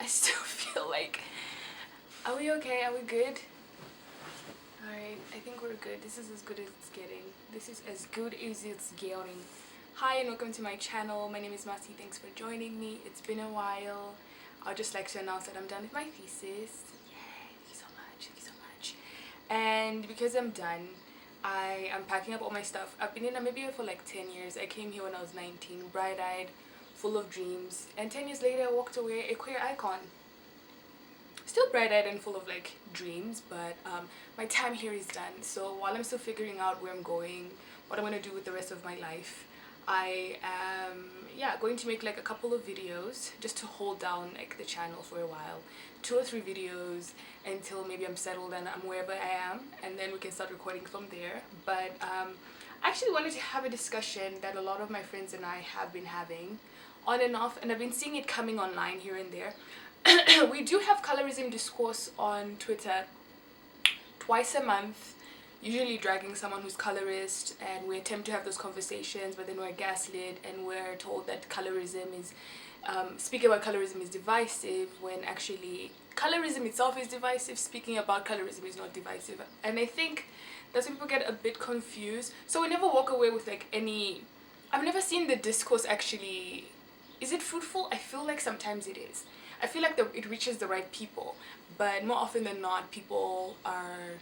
still feel like, are we okay? Are we good? Alright, I think we're good. This is as good as it's getting. This is as good as it's getting. Hi and welcome to my channel. My name is Masi. Thanks for joining me. It's been a while. I'd just like to announce that I'm done with my thesis. Yay, thank you so much. Thank you so much. And because I'm done, I am packing up all my stuff. I've been in Namibia for like 10 years. I came here when I was 19, bright-eyed, full of dreams. And 10 years later, I walked away a queer icon. Still bright-eyed and full of like dreams, but my time here is done. So while I'm still figuring out where I'm going, what I'm going to do with the rest of my life, I am going to make like a couple of videos just to hold down like the channel for a while, 2 or 3 videos until maybe I'm settled and I'm wherever I am, and then we can start recording from there. But I actually wanted to have a discussion that a lot of my friends and I have been having on and off, and I've been seeing it coming online here and there. We do have colorism discourse on Twitter twice a month, usually dragging someone who's colorist, and we attempt to have those conversations, but then we're gaslit and we're told that colorism is speaking about colorism is divisive, when actually colorism itself is divisive. Speaking about colorism is not divisive, and I think that's when people get a bit confused. So we never walk away with like any, I've never seen the discourse actually, is it fruitful? I feel like sometimes it is. I feel like it reaches the right people, but more often than not, people are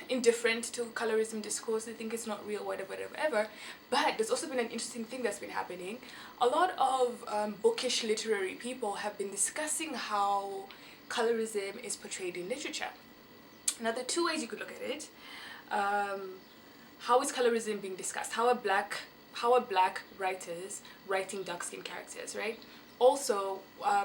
indifferent to colorism discourse. They think it's not real, whatever. But there's also been an interesting thing that's been happening. A lot of bookish literary people have been discussing how colorism is portrayed in literature. Now, there are 2 ways you could look at it. How is colorism being discussed? How are black writers writing dark-skinned characters, right? Also,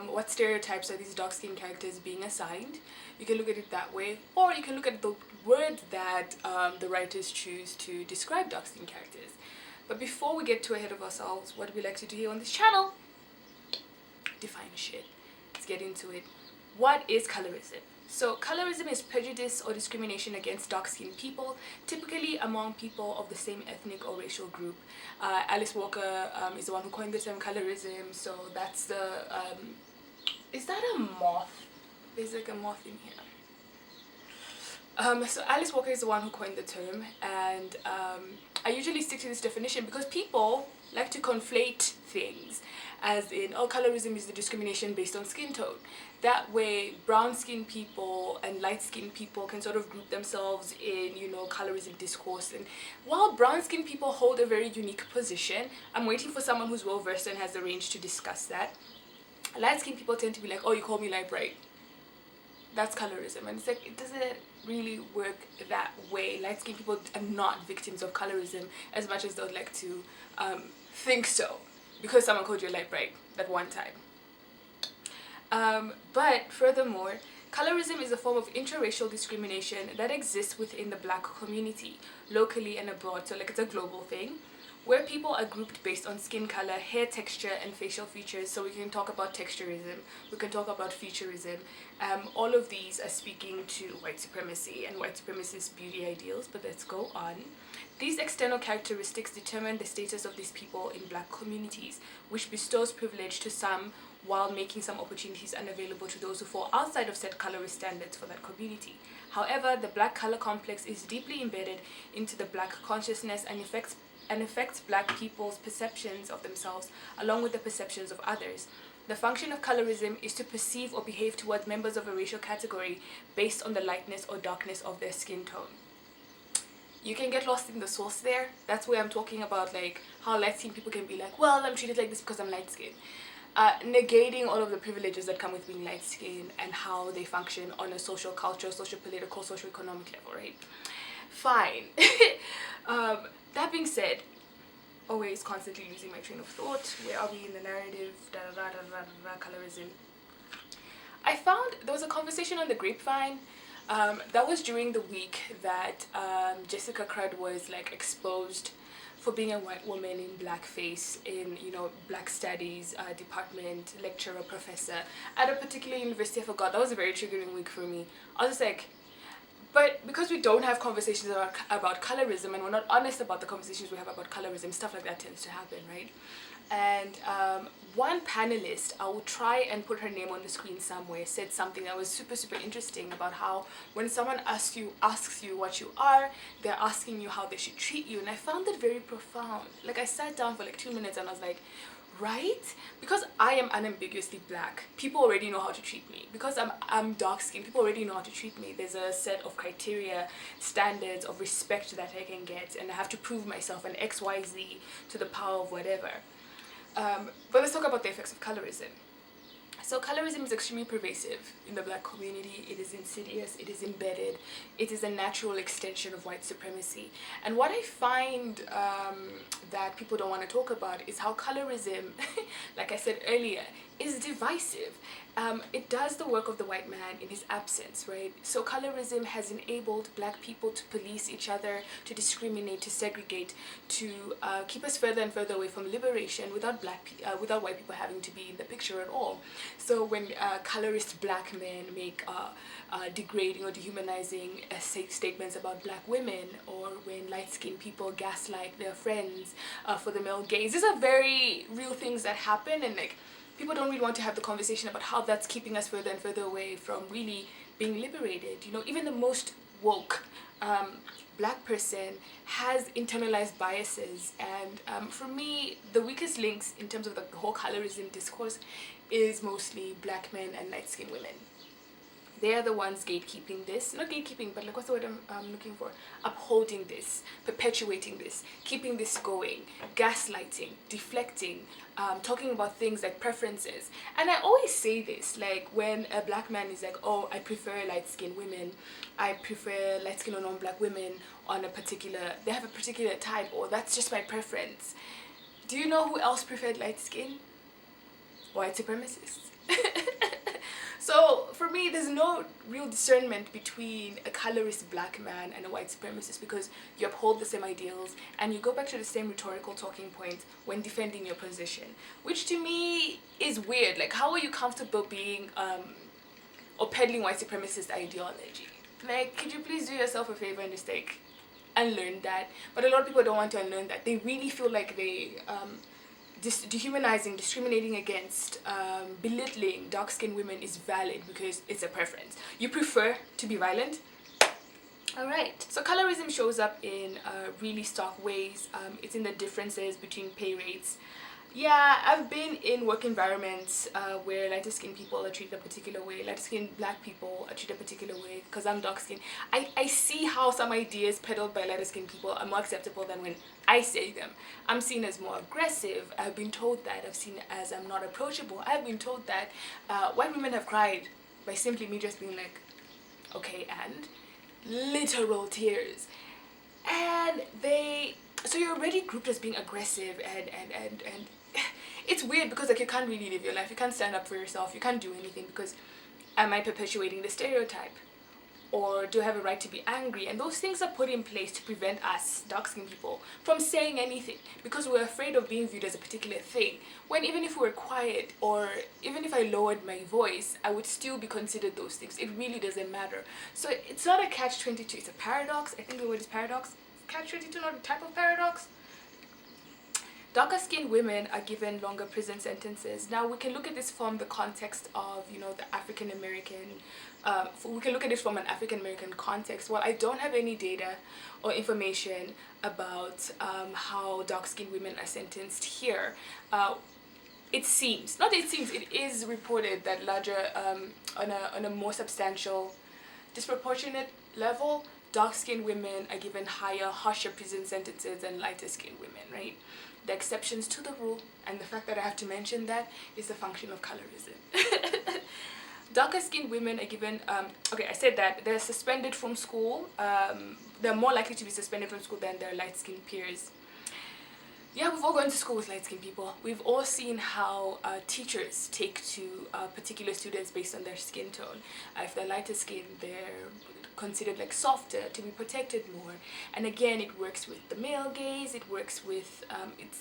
what stereotypes are these dark-skinned characters being assigned? You can look at it that way, or you can look at the words that the writers choose to describe dark-skinned characters. But before we get too ahead of ourselves, what we like to do here on this channel, define shit. Let's get into it. What is colorism? So colorism is prejudice or discrimination against dark-skinned people, typically among people of the same ethnic or racial group. Alice Walker is the one who coined the term colorism, so that's the... is that a moth? There's like a moth in here. So Alice Walker is the one who coined the term, and I usually stick to this definition because people like to conflate things, as in, oh, colorism is the discrimination based on skin tone. That way, brown-skinned people and light-skinned people can sort of group themselves in, you know, colorism discourse. And while brown-skinned people hold a very unique position, I'm waiting for someone who's well-versed and has the range to discuss that. Light-skinned people tend to be like, oh, you call me light bright. That's colorism. And it's like, it doesn't really work that way. Light-skinned people are not victims of colorism as much as they would like to think so, because someone called you light bright that one time. But furthermore, colorism is a form of interracial discrimination that exists within the black community, locally and abroad. So like, it's a global thing, where people are grouped based on skin color, hair texture, and facial features. So we can talk about texturism, we can talk about featureism. All of these are speaking to white supremacy and white supremacist beauty ideals, but let's go on. These external characteristics determine the status of these people in black communities, which bestows privilege to some while making some opportunities unavailable to those who fall outside of set colorist standards for that community. However, the black color complex is deeply embedded into the black consciousness and affects black people's perceptions of themselves along with the perceptions of others. The function of colorism is to perceive or behave towards members of a racial category based on the lightness or darkness of their skin tone. You can get lost in the source there. That's where I'm talking about like how light-skinned people can be like, well, I'm treated like this because I'm light-skinned. Negating all of the privileges that come with being light-skinned and how they function on a social, cultural, social, political, social, economic level, right? Fine. That being said, always constantly losing my train of thought. Where are we in the narrative? Colorism. I found there was a conversation on the grapevine. That was during the week that Jessica Crud was like exposed for being a white woman in blackface in, you know, black studies department, lecturer, professor at a particular university. I forgot. That was a very triggering week for me. I was just like, but because we don't have conversations about colorism, and we're not honest about the conversations we have about colorism, stuff like that tends to happen, right? And one panelist, I will try and put her name on the screen somewhere, said something that was super interesting about how when someone asks you what you are, they're asking you how they should treat you. And I found it very profound. Like, I sat down for like 2 minutes and I was like, right? Because I am unambiguously black, people already know how to treat me. Because I'm dark skinned, people already know how to treat me. There's a set of criteria, standards of respect that I can get, and I have to prove myself an XYZ to the power of whatever. But let's talk about the effects of colorism. So colorism is extremely pervasive in the black community. It is insidious, it is embedded, it is a natural extension of white supremacy. And what I find that people don't want to talk about is how colorism, like I said earlier, is divisive. It does the work of the white man in his absence, right? So colorism has enabled black people to police each other, to discriminate, to segregate, to keep us further and further away from liberation without without white people having to be in the picture at all. So when colorist black men make degrading or dehumanizing statements about black women, or when light-skinned people gaslight their friends for the male gaze, these are very real things that happen, and like, people don't really want to have the conversation about how that's keeping us further and further away from really being liberated. You know, even the most woke black person has internalized biases, and for me, the weakest links in terms of the whole colorism discourse is mostly black men and light-skinned women. They are the ones gatekeeping this, not gatekeeping, but like, what's the word I'm looking for? Upholding this, perpetuating this, keeping this going, gaslighting, deflecting, talking about things like preferences. And I always say this, like when a black man is like, oh, I prefer light-skinned women, I prefer light-skinned or non-black women on a particular, they have a particular type, or that's just my preference. Do you know who else preferred light skin? White supremacists. So for me, there's no real discernment between a colorist black man and a white supremacist, because you uphold the same ideals and you go back to the same rhetorical talking point when defending your position, which to me is weird. Like, how are you comfortable being or peddling white supremacist ideology? Like, could you please do yourself a favor and just like unlearn that? But a lot of people don't want to unlearn that. They really feel like they dehumanizing, discriminating against, belittling dark-skinned women is valid because it's a preference. You prefer to be violent? Alright. So colorism shows up in really stark ways. It's in the differences between pay rates. Yeah, I've been in work environments where lighter-skinned people are treated a particular way, lighter-skinned black people are treated a particular way because I'm dark-skinned. I see how some ideas peddled by lighter-skinned people are more acceptable than when I say them. I'm seen as more aggressive. I've been told that. I've seen as I'm not approachable. I've been told that white women have cried by simply me just being like, okay, and literal tears. And so you're already grouped as being aggressive, and it's weird because like you can't really live your life, you can't stand up for yourself, you can't do anything because am I perpetuating the stereotype? Or do I have a right to be angry? And those things are put in place to prevent us, dark-skinned people, from saying anything because we're afraid of being viewed as a particular thing. When even if we were quiet, or even if I lowered my voice, I would still be considered those things. It really doesn't matter. So it's not a catch-22, it's a paradox. I think the word is paradox. Catch-22, not a type of paradox. Darker-skinned women are given longer prison sentences. Now we can look at this from the context of, you know, the African-American, we can look at this from an African-American context. While I don't have any data or information about how dark-skinned women are sentenced here, it is reported that larger, on a more substantial, disproportionate level, dark-skinned women are given higher, harsher prison sentences than lighter-skinned women, right? The exceptions to the rule, and the fact that I have to mention that, is the function of colorism. Darker-skinned women are given, okay, I said that they're suspended from school. They're more likely to be suspended from school than their light-skinned peers. Yeah, we've all gone to school with light-skinned people. We've all seen how teachers take to particular students based on their skin tone. If they're lighter skinned, they're considered like softer, to be protected more. And again, it works with the male gaze, it works with,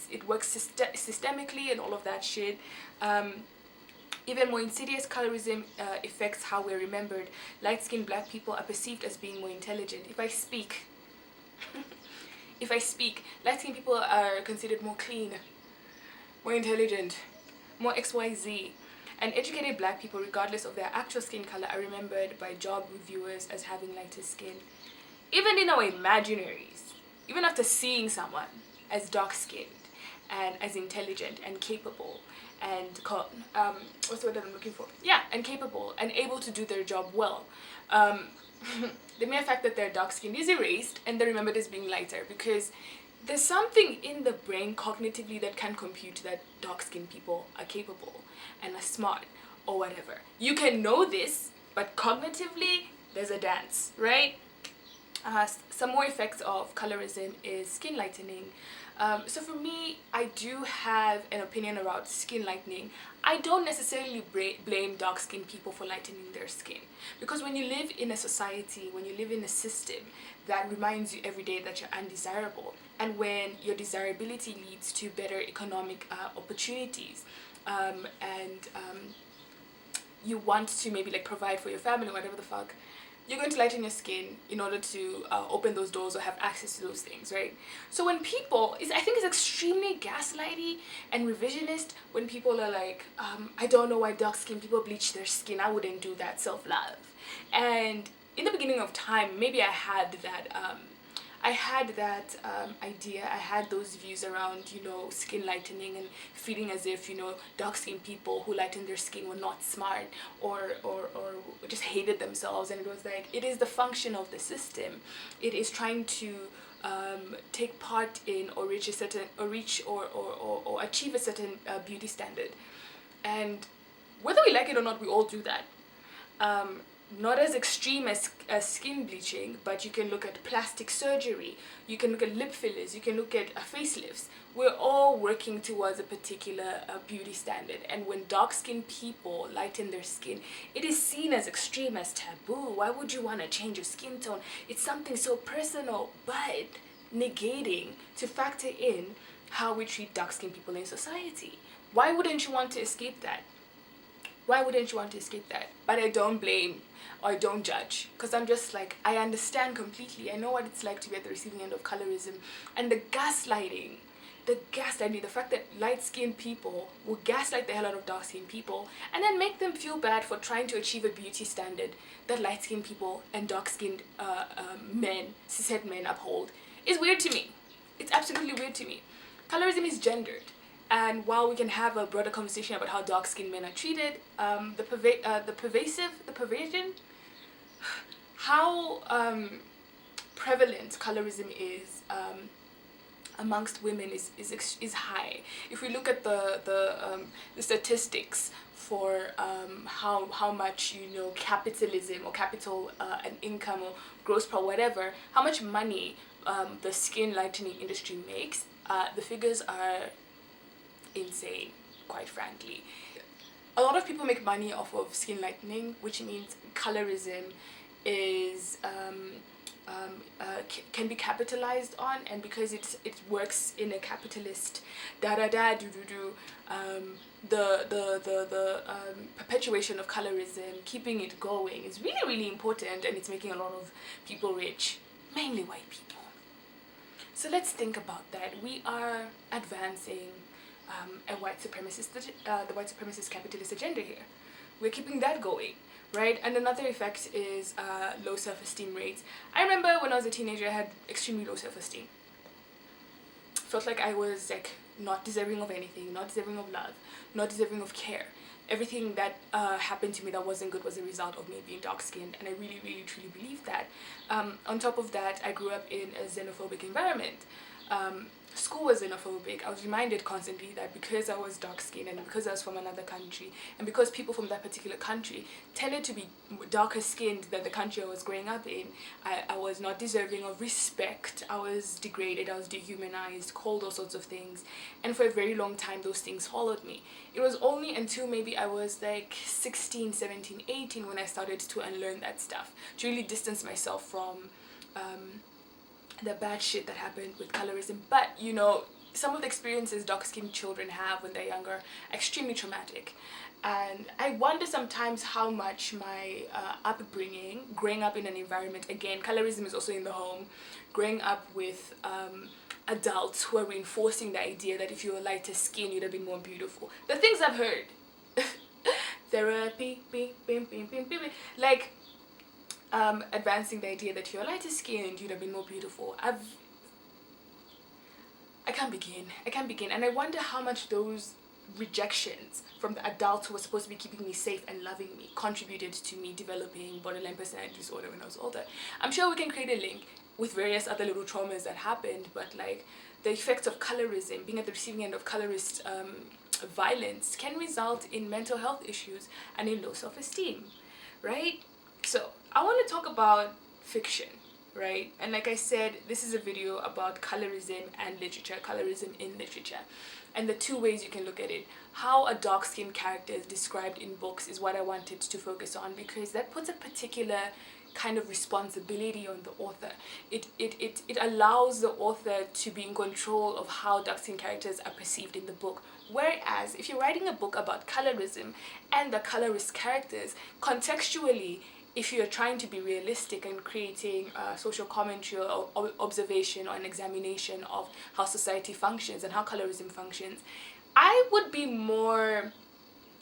it works systemically and all of that shit. Even more insidious, colorism affects how we're remembered. Light-skinned black people are perceived as being more intelligent. If I speak, light-skinned people are considered more clean. more intelligent, more XYZ. And educated black people, regardless of their actual skin color, are remembered by job reviewers as having lighter skin. Even in our imaginaries, even after seeing someone as dark-skinned and as intelligent and capable and what's the word that I'm looking for? Yeah, and capable and able to do their job well. The mere fact that they're dark-skinned is erased and they're remembered as being lighter because there's something in the brain cognitively that can compute that dark-skinned people are capable and are smart or whatever. You can know this, but cognitively, there's a dance, right? Some more effects of colorism is skin lightening. So for me, I do have an opinion about skin lightening. I don't necessarily blame dark-skinned people for lightening their skin. Because when you live in a society, when you live in a system that reminds you every day that you're undesirable, and when your desirability leads to better economic opportunities, and you want to maybe like provide for your family or whatever the fuck, you're going to lighten your skin in order to open those doors or have access to those things, right? So when people, I think it's extremely gaslighty and revisionist when people are like, I don't know why dark-skinned people bleach their skin, I wouldn't do that, self-love. And in the beginning of time, maybe I had that idea, I had those views around, you know, skin lightening and feeling as if, you know, dark-skinned people who lightened their skin were not smart or just hated themselves. And it was like, it is the function of the system. It is trying to take part in or reach a certain, or achieve a certain beauty standard. And whether we like it or not, we all do that. Not as extreme as skin bleaching, but you can look at plastic surgery, you can look at lip fillers, you can look at facelifts. We're all working towards a particular beauty standard, and when dark-skinned people lighten their skin, it is seen as extreme, as taboo. Why would you want to change your skin tone? It's something so personal, but negating to factor in how we treat dark-skinned people in society. Why wouldn't you want to escape that? Why wouldn't you want to escape that? But I don't blame or I don't judge, because I'm just like, I understand completely. I know what it's like to be at the receiving end of colorism and the gaslighting, the fact that light-skinned people will gaslight the hell out of dark-skinned people and then make them feel bad for trying to achieve a beauty standard that light-skinned people and dark-skinned men, cishet men, uphold is weird to me. It's absolutely weird to me. Colorism is gendered. And while we can have a broader conversation about how dark-skinned men are treated, how prevalent colorism is amongst women is high. If we look at the statistics for how much, you know, capitalism or capital and income or gross per whatever, how much money the skin lightening industry makes, the figures are insane, quite frankly. A lot of people make money off of skin lightening, which means colorism is can be capitalized on, and because it works in a capitalist the perpetuation of colorism, keeping it going, is really, really important, and it's making a lot of people rich, mainly white people. So let's think about that. We are advancing the white supremacist capitalist agenda here. We're keeping that going, right? And another effect is low self-esteem rates. I remember when I was a teenager, I had extremely low self-esteem. Felt like I was like not deserving of anything, not deserving of love, not deserving of care. Everything that happened to me that wasn't good was a result of me being dark-skinned, and I really, really, truly believe that. On top of that, I grew up in a xenophobic environment. School was xenophobic. I was reminded constantly that because I was dark-skinned and because I was from another country and because people from that particular country tended to be darker skinned than the country I was growing up in, I was not deserving of respect. I was degraded, I was dehumanized, called all sorts of things, and for a very long time those things followed me. It was only until maybe I was like 16, 17, 18 when I started to unlearn that stuff, to really distance myself from the bad shit that happened with colorism. But, you know, some of the experiences dark-skinned children have when they're younger are extremely traumatic. And I wonder sometimes how much my upbringing, growing up in an environment, again, colorism is also in the home, growing up with adults who are reinforcing the idea that if you were lighter skin, you'd have been more beautiful. The things I've heard. Therapy, like advancing the idea that if you're lighter skinned, you'd have been more beautiful. I can't begin. And I wonder how much those rejections from the adults who were supposed to be keeping me safe and loving me contributed to me developing borderline personality disorder when I was older. I'm sure we can create a link with various other little traumas that happened, but like the effects of colorism, being at the receiving end of colorist violence, can result in mental health issues and in low self-esteem, right? So I want to talk about fiction, right? And like I said, this is a video about colorism and literature, colorism in literature, and the two ways you can look at it. How a dark-skinned character is described in books is what I wanted to focus on, because that puts a particular kind of responsibility on the author. It allows the author to be in control of how dark-skinned characters are perceived in the book. Whereas if you're writing a book about colorism and the colorist characters, contextually, if you're trying to be realistic and creating a social commentary or observation or an examination of how society functions and how colorism functions, I would be more,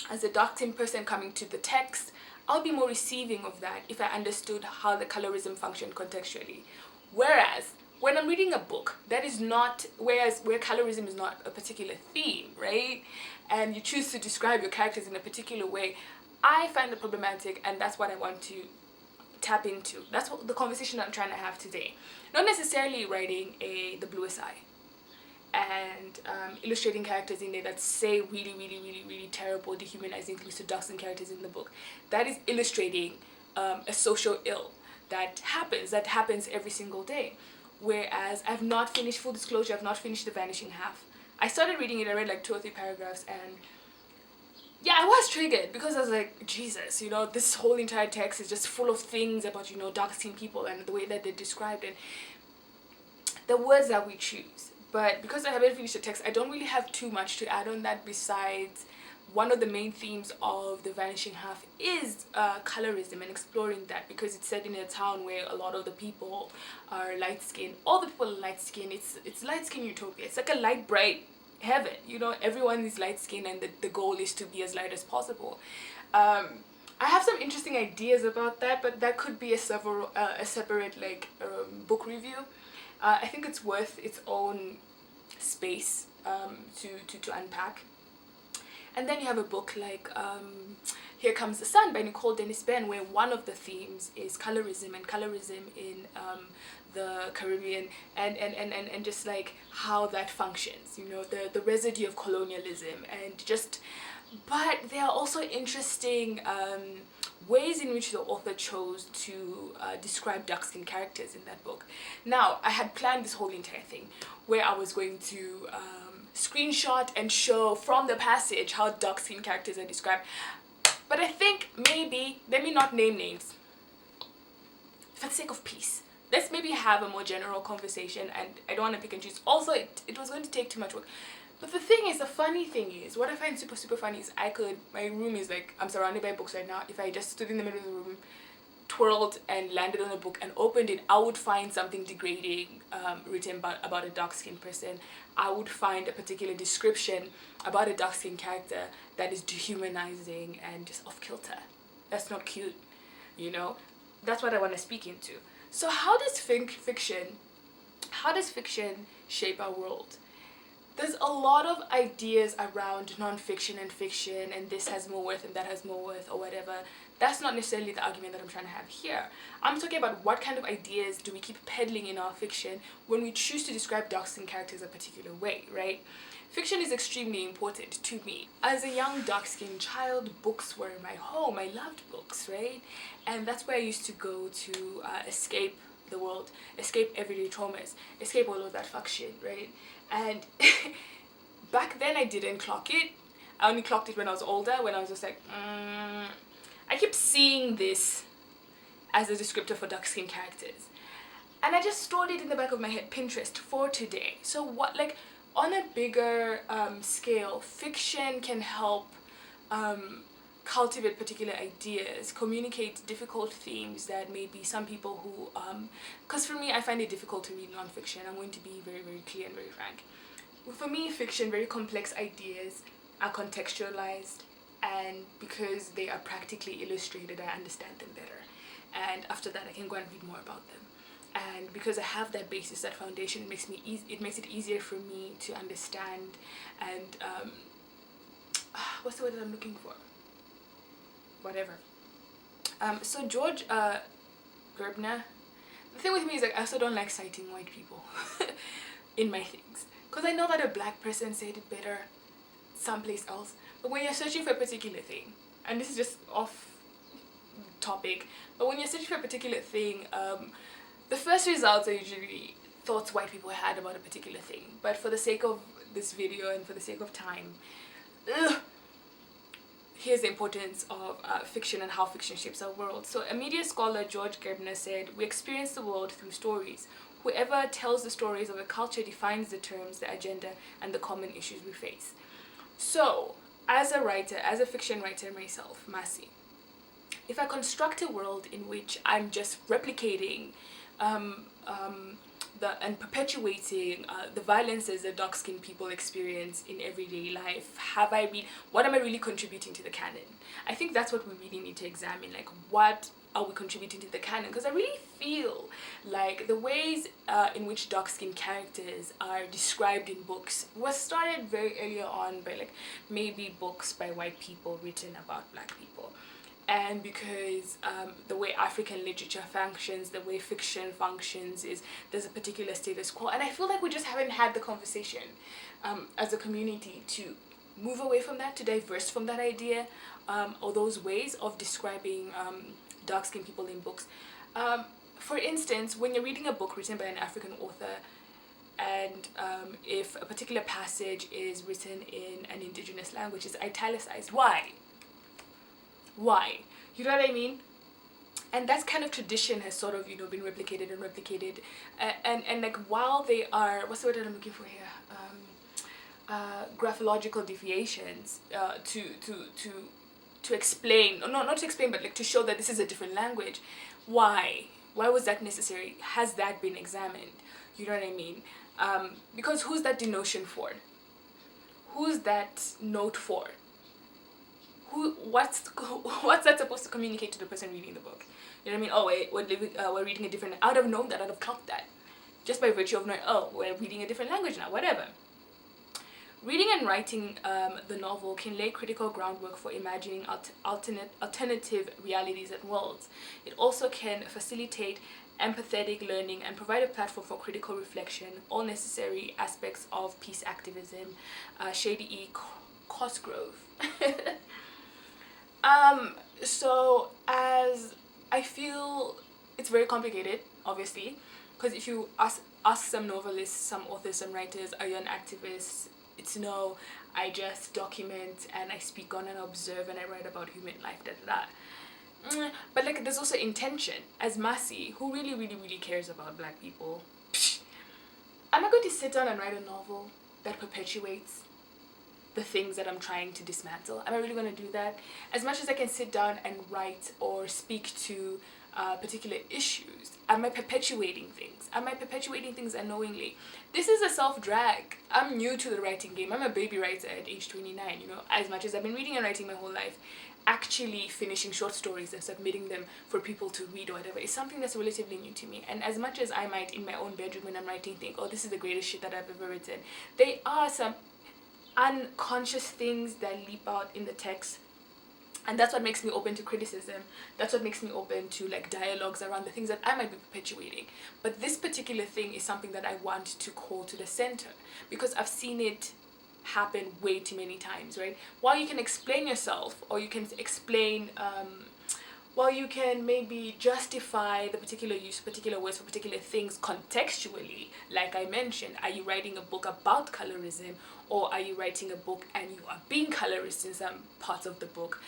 as a dark-skinned person coming to the text, I'll be more receiving of that if I understood how the colorism functioned contextually. Whereas when I'm reading a book that is not, where colorism is not a particular theme, right, and you choose to describe your characters in a particular way, I find it problematic, and that's what I want to tap into. That's what the conversation I'm trying to have today. Not necessarily writing the bluest eye and illustrating characters in there that say really terrible, dehumanizing things to dark-skinned characters in the book. That is illustrating a social ill that happens every single day. Whereas I've not finished, full disclosure, I've not finished The Vanishing Half. I started reading it, I read like 2 or 3 paragraphs, and yeah, I was triggered because I was like, Jesus, you know, this whole entire text is just full of things about, you know, dark-skinned people and the way that they're described and the words that we choose. But because I haven't finished the text, I don't really have too much to add on that, besides one of the main themes of The Vanishing Half is colorism and exploring that, because it's set in a town where a lot of the people are light-skinned. All the people are light-skinned. It's light-skin utopia. It's like a light, bright heaven, you know. Everyone is light-skinned and the goal is to be as light as possible. I have some interesting ideas about that, but that could be a separate like book review. I think it's worth its own space to unpack. And then you have a book like Here Comes the Sun by Nicole Dennis Benn, where one of the themes is colorism and colorism in the Caribbean and just like how that functions, you know, the residue of colonialism and just, but there are also interesting ways in which the author chose to describe dark-skinned characters in that book. Now, I had planned this whole entire thing where I was going to screenshot and show from the passage how dark-skinned characters are described, but I think maybe, let me not name names, for the sake of peace. Let's maybe have a more general conversation, and I don't want to pick and choose. Also, it was going to take too much work. But the thing is, the funny thing is, what I find super funny is my room is like, I'm surrounded by books right now. If I just stood in the middle of the room, twirled and landed on a book and opened it, I would find something degrading written about a dark-skinned person. I would find a particular description about a dark-skinned character that is dehumanizing and just off-kilter. That's not cute, you know? That's what I want to speak into. So how does fiction shape our world? There's a lot of ideas around non-fiction and fiction, and this has more worth and that has more worth or whatever. That's not necessarily the argument that I'm trying to have here. I'm talking about what kind of ideas do we keep peddling in our fiction when we choose to describe dark-skinned characters a particular way, right? Fiction is extremely important to me. As a young dark-skinned child, books were my home. I loved books, right? And that's where I used to go to escape the world, escape everyday traumas, escape all of that fuck shit, right? And back then I didn't clock it. I only clocked it when I was older, when I was just like, I keep seeing this as a descriptor for dark-skinned characters. And I just stored it in the back of my head, Pinterest for today. So what, like, on a bigger scale, fiction can help cultivate particular ideas, communicate difficult themes that maybe some people who, because for me, I find it difficult to read nonfiction. I'm going to be very, very clear and very frank. For me, fiction, very complex ideas are contextualized, and because they are practically illustrated, I understand them better. And after that, I can go and read more about them. And because I have that basis, that foundation, it makes it easier for me to understand and what's the word that I'm looking for? Whatever. So George Gerbner, the thing with me is like I also don't like citing white people in my things, because I know that a black person said it better someplace else. But when you're searching for a particular thing, and this is just off topic, but when you're searching for a particular thing, the first results are usually thoughts white people had about a particular thing. But for the sake of this video and for the sake of time, here's the importance of fiction and how fiction shapes our world. So a media scholar, George Gerbner, said, "We experience the world through stories. Whoever tells the stories of a culture defines the terms, the agenda, and the common issues we face." So, as a writer, as a fiction writer myself, Masi, if I construct a world in which I'm just replicating and perpetuating the violences that dark-skinned people experience in everyday life, what am I really contributing to the canon? I think that's what we really need to examine, like what are we contributing to the canon? Because I really feel like the ways in which dark-skinned characters are described in books was started very earlier on by like maybe books by white people written about black people. And because the way African literature functions, the way fiction functions, is there's a particular status quo. And I feel like we just haven't had the conversation as a community to move away from that, to diverse from that idea or those ways of describing dark-skinned people in books. For instance, when you're reading a book written by an African author, and if a particular passage is written in an indigenous language, it's italicized. Why? You know what I mean? And that's kind of tradition has sort of, you know, been replicated and like while they are, what's the word that I'm looking for here, graphological deviations to explain, no, not to explain, but like to show that this is a different language. Why was that necessary? Has that been examined? You know what I mean? Because who's that denotion for? Who's that note for? What's that supposed to communicate to the person reading the book? You know what I mean? Oh wait, we're reading a different. I would have known that. I'd have clocked that, just by virtue of knowing. Oh, we're reading a different language now. Whatever. Reading and writing the novel can lay critical groundwork for imagining alternative realities and worlds. It also can facilitate empathetic learning and provide a platform for critical reflection, all necessary aspects of peace activism. Shady E. Cosgrove. So as I feel it's very complicated, obviously, because if you ask some novelists, some authors, some writers, are you an activist? It's no, I just document and I speak on and observe and I write about human life, But like there's also intention. As Masi, who really, really, really cares about black people, am I going to sit down and write a novel that perpetuates the things that I'm trying to dismantle? Am I really going to do that? As much as I can sit down and write or speak to particular issues, am I perpetuating things? Am I perpetuating things unknowingly? This is a self-drag. I'm new to the writing game. I'm a baby writer at age 29, you know, as much as I've been reading and writing my whole life. Actually finishing short stories and submitting them for people to read or whatever is something that's relatively new to me. And as much as I might in my own bedroom when I'm writing think, oh, this is the greatest shit that I've ever written, there are some unconscious things that leap out in the text, and that's what makes me open to criticism. That's what makes me open to like dialogues around the things that I might be perpetuating. But this particular thing is something that I want to call to the center because I've seen it happen way too many times, right? While you can explain yourself, or you can explain while you can maybe justify the particular use of particular words for particular things contextually, like I mentioned, are you writing a book about colorism, or are you writing a book and you are being colorist in some parts of the book?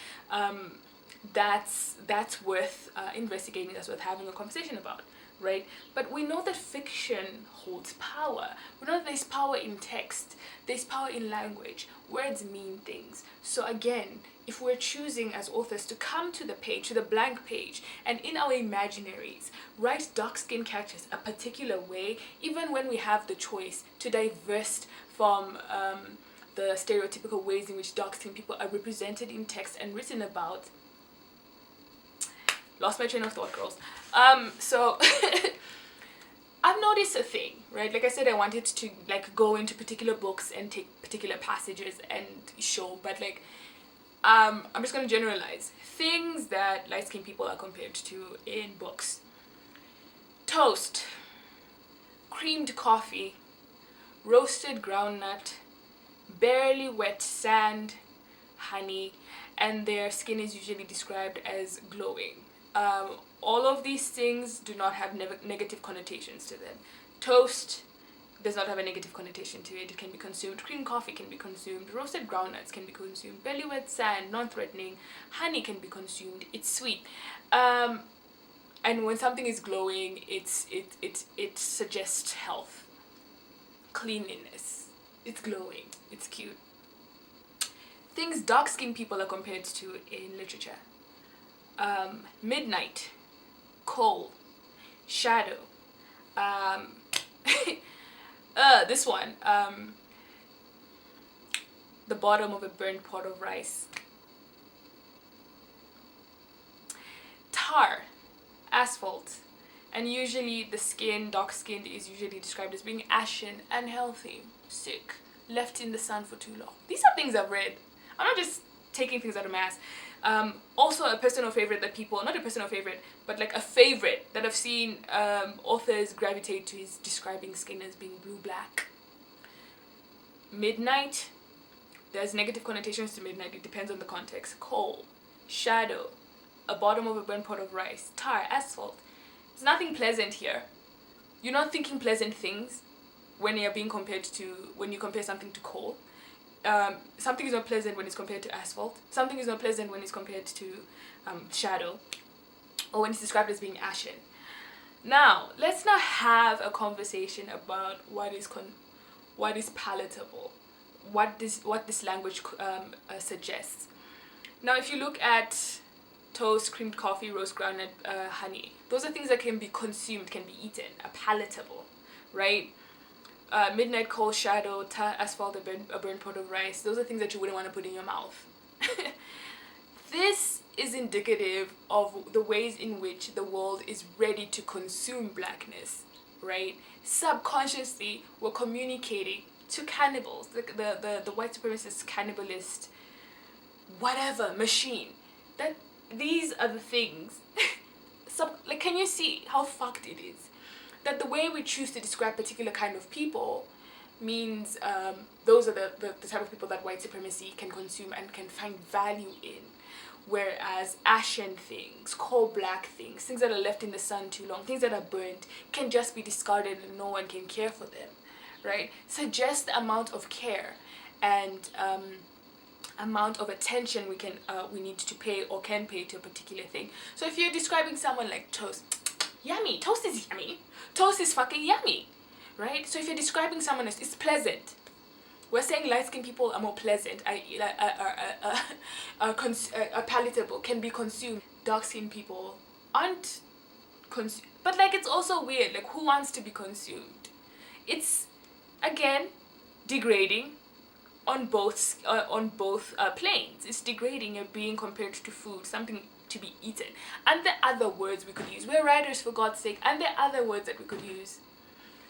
That's worth investigating, that's worth having a conversation about, right? But we know that fiction holds power. We know that there's power in text, there's power in language. Words mean things. So again, if we're choosing as authors to come to the page, to the blank page, and in our imaginaries, write dark-skinned characters a particular way, even when we have the choice to divest from the stereotypical ways in which dark-skinned people are represented in text and written about. Lost my train of thought, girls. So I've noticed a thing, right? Like I said, I wanted to like go into particular books and take particular passages and show, but like I'm just gonna generalize things that light-skinned people are compared to in books. Toast, creamed coffee, roasted groundnut, barely wet sand, honey, and their skin is usually described as glowing. All of these things do not have negative connotations to them. Toast does not have a negative connotation to it. It can be consumed. Cream coffee can be consumed. Roasted groundnuts can be consumed. Barely wet sand, non-threatening. Honey can be consumed. It's sweet. And when something is glowing, it suggests health, cleanliness. It's glowing. It's cute. Things dark-skinned people are compared to in literature. Midnight, coal, shadow, this one, the bottom of a burnt pot of rice. Tar, asphalt, and usually the skin, dark-skinned, is usually described as being ashen, unhealthy, sick, left in the sun for too long. These are things I've read. I'm not just taking things out of my ass. Also a personal favorite that people, not a personal favorite, but like a favorite that I've seen authors gravitate to is describing skin as being blue-black. Midnight, there's negative connotations to midnight, it depends on the context. Coal, shadow, a bottom of a burnt pot of rice, tar, asphalt. There's nothing pleasant here. You're not thinking pleasant things when you're being compared to, when you compare something to coal. Something is not pleasant when it's compared to asphalt. Something is not pleasant when it's compared to shadow, or when it's described as being ashen. Now, let's now have a conversation about what is palatable, what this language suggests. Now, if you look at toast, creamed coffee, roast groundnut, honey, those are things that can be consumed, can be eaten, are palatable, right? Midnight, coal, shadow, tar, asphalt, a burnt pot of rice. Those are things that you wouldn't want to put in your mouth. This is indicative of the ways in which the world is ready to consume blackness, right? Subconsciously, we're communicating to cannibals, the white supremacist, cannibalist, whatever, machine, that these are the things. Like, can you see how fucked it is? That the way we choose to describe particular kind of people means those are the type of people that white supremacy can consume and can find value in. Whereas ashen things, coal black things, things that are left in the sun too long, things that are burnt, can just be discarded and no one can care for them, right? Suggest the amount of care and amount of attention we need to pay or can pay to a particular thing. So if you're describing someone like toast, yummy, toast is yummy, toast is fucking yummy, right? So if you're describing someone else, it's pleasant. We're saying light-skinned people are more pleasant, are palatable, can be consumed. Dark-skinned people aren't consumed. But like, it's also weird, like, who wants to be consumed? It's, again, degrading on both planes. It's degrading. You're being compared to food, something to be eaten. And there are other words we could use. We're writers, for God's sake. And there are other words that we could use.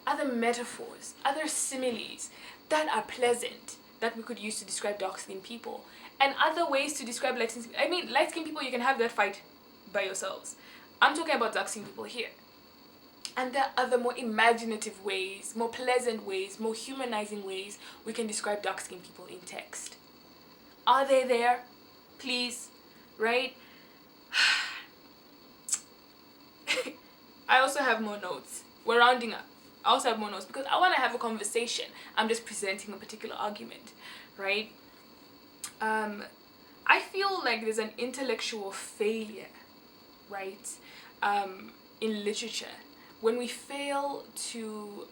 Other metaphors, other similes that are pleasant that we could use to describe dark-skinned people. And other ways to describe light-skinned people. I mean, light-skinned people, you can have that fight by yourselves. I'm talking about dark-skinned people here. And there are other more imaginative ways, more pleasant ways, more humanizing ways we can describe dark-skinned people in text. Are they there? Please, right? I also have more notes. We're rounding up. I also have more notes because I want to have a conversation. I'm just presenting a particular argument, right? I feel like there's an intellectual failure, right, in literature, when we fail to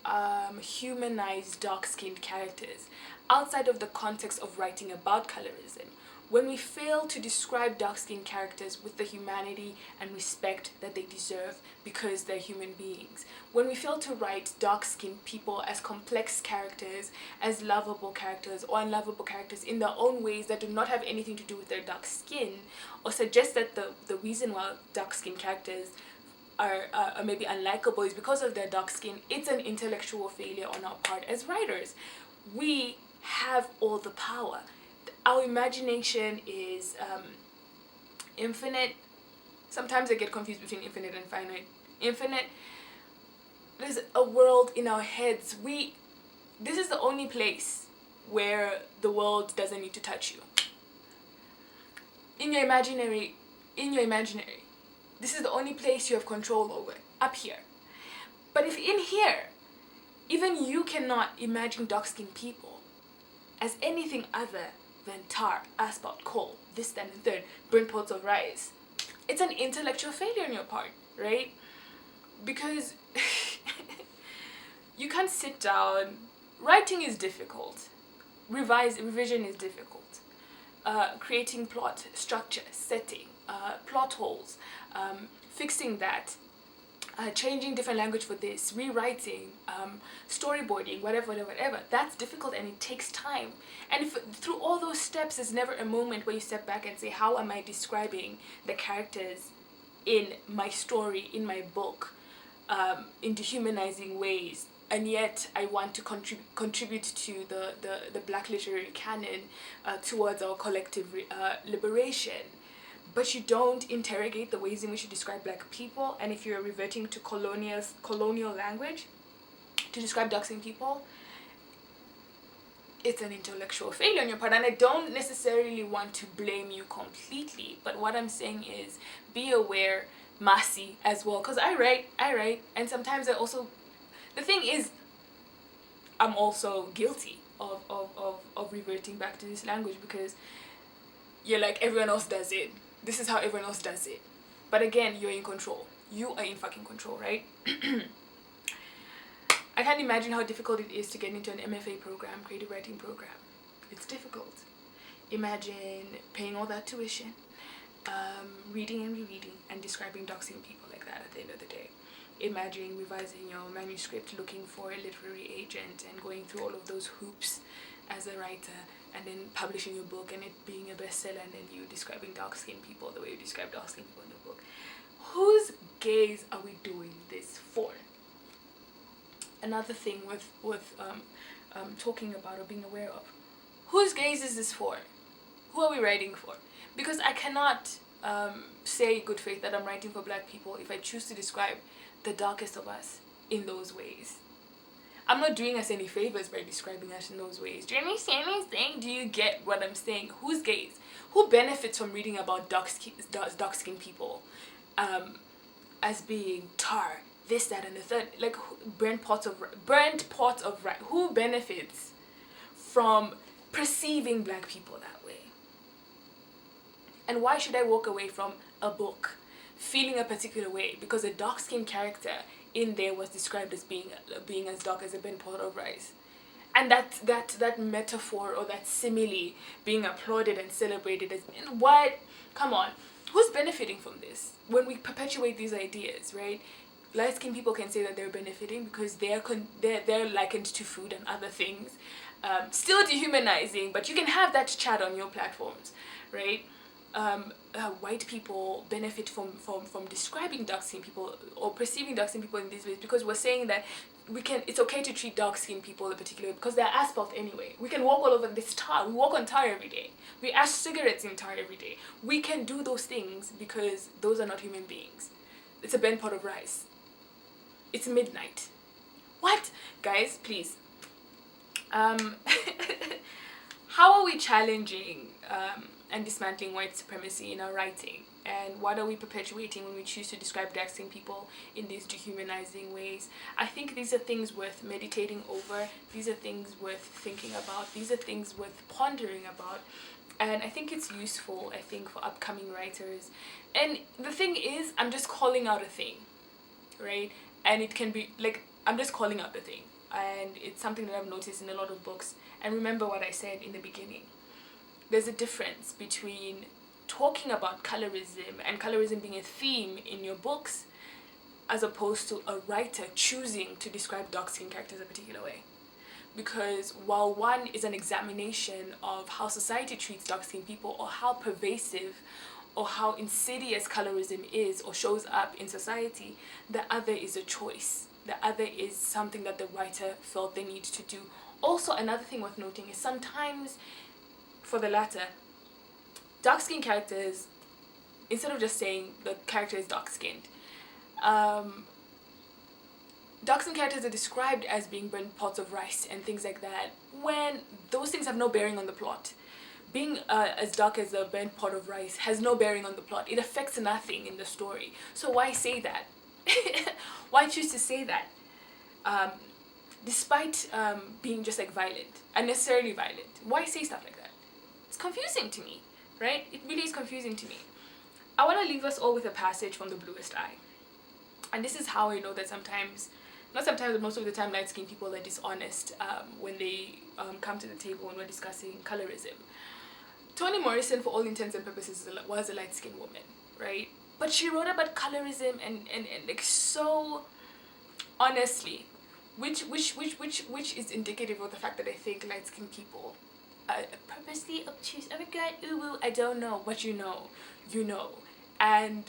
humanize dark-skinned characters outside of the context of writing about colorism, when we fail to describe dark-skinned characters with the humanity and respect that they deserve because they're human beings, when we fail to write dark-skinned people as complex characters, as lovable characters or unlovable characters in their own ways that do not have anything to do with their dark skin, or suggest that the reason why dark-skinned characters are maybe unlikable is because of their dark skin, it's an intellectual failure on our part as writers. We have all the power. Our imagination is infinite. Sometimes I get confused between infinite and finite. Infinite. There's a world in our heads. This is the only place where the world doesn't need to touch you. In your imaginary, this is the only place you have control over, up here. But if in here, even you cannot imagine dark-skinned people as anything other than tar, asphalt, coal, this, that, and third, burnt pots of rice, it's an intellectual failure on your part, right? Because you can't sit down. Writing is difficult. Revision is difficult. Creating plot, structure, setting, plot holes, fixing that, changing different language for this, rewriting, storyboarding, whatever, that's difficult and it takes time. And through all those steps, there's never a moment where you step back and say, how am I describing the characters in my story, in my book, in dehumanizing ways? And yet I want to contribute to the Black literary canon towards our collective liberation. But you don't interrogate the ways in which you describe Black people, and if you're reverting to colonial language to describe dark-skinned people, it's an intellectual failure on your part. And I don't necessarily want to blame you completely, but what I'm saying is be aware, Masi, as well, because I write, and sometimes I also, the thing is, I'm also guilty of reverting back to this language, because you're like, everyone else does it. This is how everyone else does it. But again, you're in control. You are in fucking control, right? I can't imagine how difficult it is to get into an MFA program, creative writing program. It's difficult. Imagine paying all that tuition, reading and rereading, and describing dark-skinned people like that at the end of the day. Imagine revising your manuscript, looking for a literary agent, and going through all of those hoops as a writer, and then publishing your book and it being a bestseller, and then you describing dark-skinned people the way you describe dark-skinned people in the book. Whose gaze are we doing this for? Another thing with talking about or being aware of. Whose gaze is this for? Who are we writing for? Because I cannot say in good faith that I'm writing for Black people if I choose to describe the darkest of us in those ways. I'm not doing us any favors by describing us in those ways. Do you understand what I'm saying? Do you get what I'm saying? Whose gaze? Who benefits from reading about dark-skinned people as being tar, this, that, and the third? Like burnt pots of rice. Who benefits from perceiving Black people that way? And why should I walk away from a book feeling a particular way because a dark-skinned character in there was described as being as dark as a burnt pot of rice? And that metaphor or that simile being applauded and celebrated as, what? Come on, who's benefiting from this? When we perpetuate these ideas, right? Light-skinned people can say that they're benefiting because they're likened to food and other things. Still dehumanizing, but you can have that chat on your platforms, right? White people benefit from describing dark-skinned people or perceiving dark-skinned people in these ways because we're saying that it's okay to treat dark-skinned people in particular because they're asphalt anyway. We can walk all over this tar. We walk on tar every day. We ash cigarettes in tar every day. We can do those things because those are not human beings. It's a burnt pot of rice. It's midnight. What? Guys, please. How are we challenging and dismantling white supremacy in our writing? And what are we perpetuating when we choose to describe dark-skinned people in these dehumanizing ways? I think these are things worth meditating over. These are things worth thinking about. These are things worth pondering about. And I think it's useful, for upcoming writers. And the thing is, I'm just calling out a thing, right? and it can be like, I'm just calling out the thing, and it's something that I've noticed in a lot of books. And remember what I said in the beginning, there's a difference between talking about colorism and colorism being a theme in your books, as opposed to a writer choosing to describe dark-skinned characters a particular way. Because while one is an examination of how society treats dark-skinned people, or how pervasive or how insidious colorism is or shows up in society, the other is a choice. The other is something that the writer felt they needed to do. Also, another thing worth noting is sometimes, for the latter, dark-skinned characters, instead of just saying the character is dark-skinned, dark-skinned characters are described as being burnt pots of rice and things like that, when those things have no bearing on the plot. Being as dark as a burnt pot of rice has no bearing on the plot. It affects nothing in the story. So why say that? Why choose to say that? Despite being just like violent, unnecessarily violent. Why say stuff like that? It's confusing to me, right? It really is confusing to me. I want to leave us all with a passage from The Bluest Eye. And this is how I know that sometimes, not sometimes, but most of the time, light-skinned people are dishonest when they come to the table when we're discussing colorism. Toni Morrison, for all intents and purposes, was a light-skinned woman, right? But she wrote about colorism and like so honestly, which is indicative of the fact that I think light-skinned people are purposely obtuse, arrogant, ooh, I don't know, but you know. And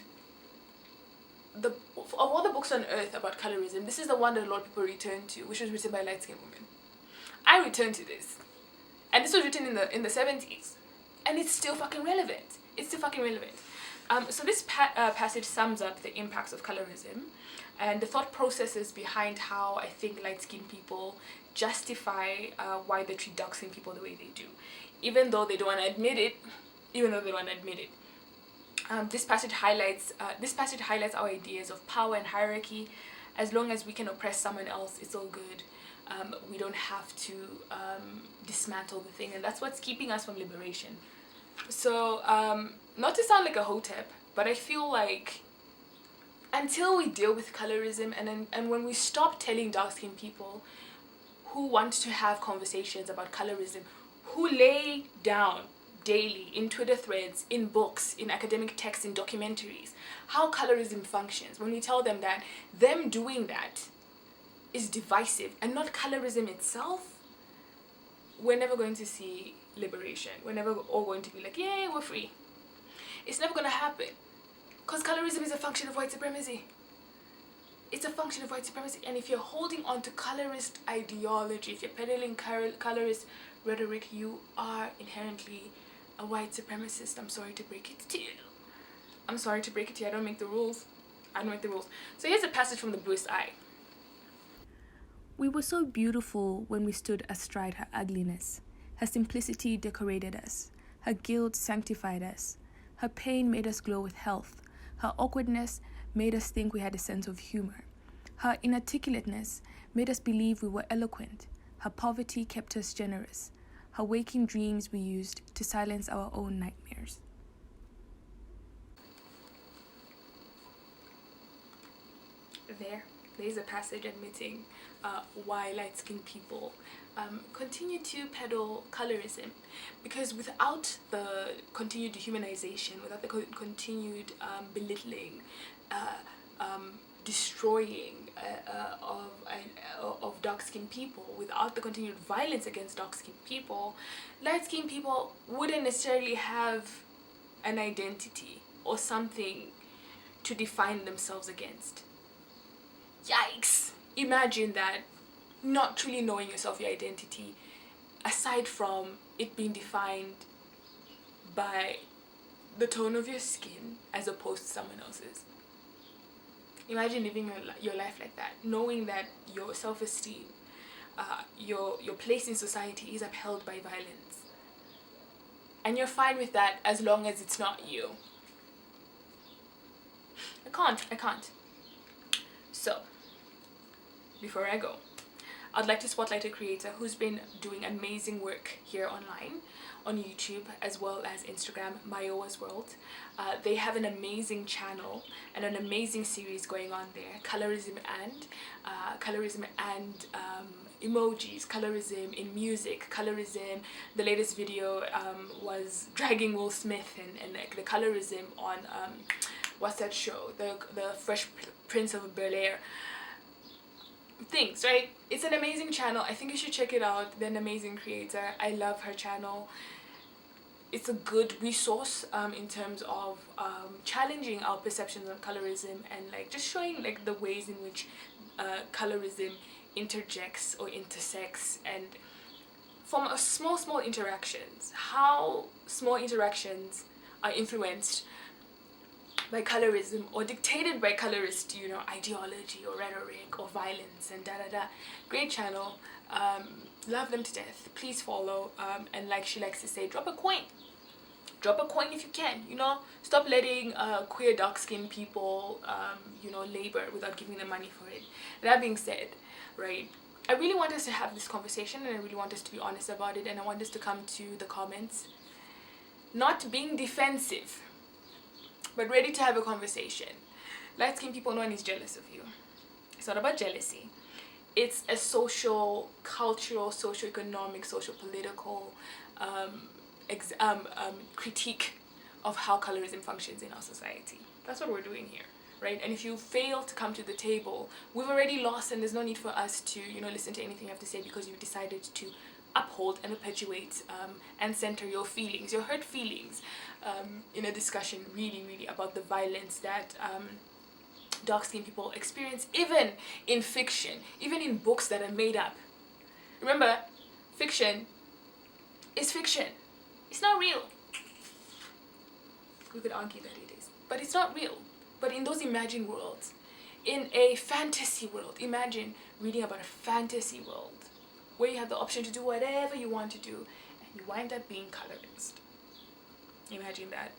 of all the books on earth about colorism, this is the one that a lot of people return to, which was written by a light-skinned woman. I return to this, and this was written in the 70s, and it's still fucking relevant. It's still fucking relevant. So this passage sums up the impacts of colorism and the thought processes behind how I think light-skinned people justify why they treat dark-skinned people the way they do, even though they don't want to admit it. This passage highlights our ideas of power and hierarchy. As long as we can oppress someone else, it's all good. We don't have to dismantle the thing, and that's what's keeping us from liberation. So, not to sound like a hotep, but I feel like until we deal with colorism, and when we stop telling dark-skinned people who want to have conversations about colorism, who lay down daily in Twitter threads, in books, in academic texts, in documentaries, how colorism functions, when we tell them that them doing that is divisive and not colorism itself, we're never going to see liberation. We're never all going to be like, yay, we're free. It's never going to happen, because colorism is a function of white supremacy. It's a function of white supremacy, and if you're holding on to colorist ideology, if you're peddling colorist rhetoric, you are inherently a white supremacist. I'm sorry to break it to you. I don't make the rules. So here's a passage from The Bluest Eye. We were so beautiful when we stood astride her ugliness. Her simplicity decorated us. Her guilt sanctified us. Her pain made us glow with health. Her awkwardness made us think we had a sense of humor. Her inarticulateness made us believe we were eloquent. Her poverty kept us generous. Her waking dreams we used to silence our own nightmares. There's a passage admitting why light-skinned people continue to peddle colorism, because without the continued dehumanization, without the continued belittling, destroying of dark-skinned people, without the continued violence against dark-skinned people, light-skinned people wouldn't necessarily have an identity or something to define themselves against. Yikes! Imagine that, not truly knowing yourself, your identity, aside from it being defined by the tone of your skin as opposed to someone else's. Imagine living your life like that, knowing that your self-esteem, your place in society is upheld by violence. And you're fine with that as long as it's not you. I can't. So, before I go, I'd like to spotlight a creator who's been doing amazing work here online on YouTube as well as Instagram, Mbewe's World. They have an amazing channel and an amazing series going on there, colorism and emojis, colorism in music, colorism. The latest video was dragging Will Smith and like the colorism on what's that show, the Fresh Prince of Bel-Air things, right? It's an amazing channel. I think you should check it out. They're an amazing creator. I love her channel. It's a good resource in terms of challenging our perceptions on colorism and like just showing like the ways in which colorism interjects or intersects, and from small interactions, how small interactions are influenced by colorism or dictated by colorist, you know, ideology or rhetoric or violence and Great channel. Love them to death. Please follow, and like she likes to say, drop a coin if you can, you know. Stop letting queer dark-skinned people you know, labor without giving them money for it. That being said, right, I really want us to have this conversation, and I really want us to be honest about it, and I want us to come to the comments not being defensive but ready to have a conversation. Light-skinned people, no one is jealous of you. It's not about jealousy. It's a social, cultural, socio-economic, social-political critique of how colorism functions in our society. That's what we're doing here, right? And if you fail to come to the table, we've already lost, and there's no need for us to, you know, listen to anything you have to say, because you've decided to uphold and perpetuate and center your feelings, your hurt feelings, in a discussion really about the violence that dark-skinned people experience, even in fiction, even in books that are made up. Remember, fiction is fiction. It's not real. We could argue that it is, but it's not real. But in those imagined worlds, in a fantasy world, imagine reading about a fantasy world where you have the option to do whatever you want to do, and you wind up being colorist. Imagine that.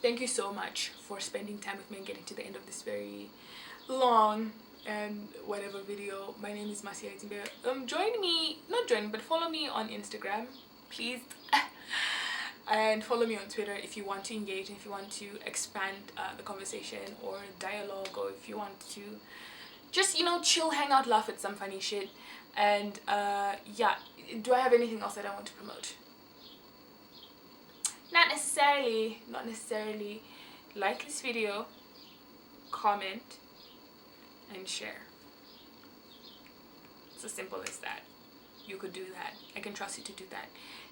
Thank you so much for spending time with me and getting to the end of this very long and whatever video. My name is Masiyaleti. Follow me on Instagram, please. And follow me on Twitter if you want to engage, and if you want to expand the conversation or dialogue, or if you want to just, you know, chill, hang out, laugh at some funny shit. And yeah, do I have anything else that I want to promote? Not necessarily. Like this video, comment, and share. It's as simple as that. You could do that. I can trust you to do that.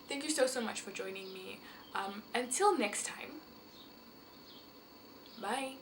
Thank you so much for joining me. Until next time, bye.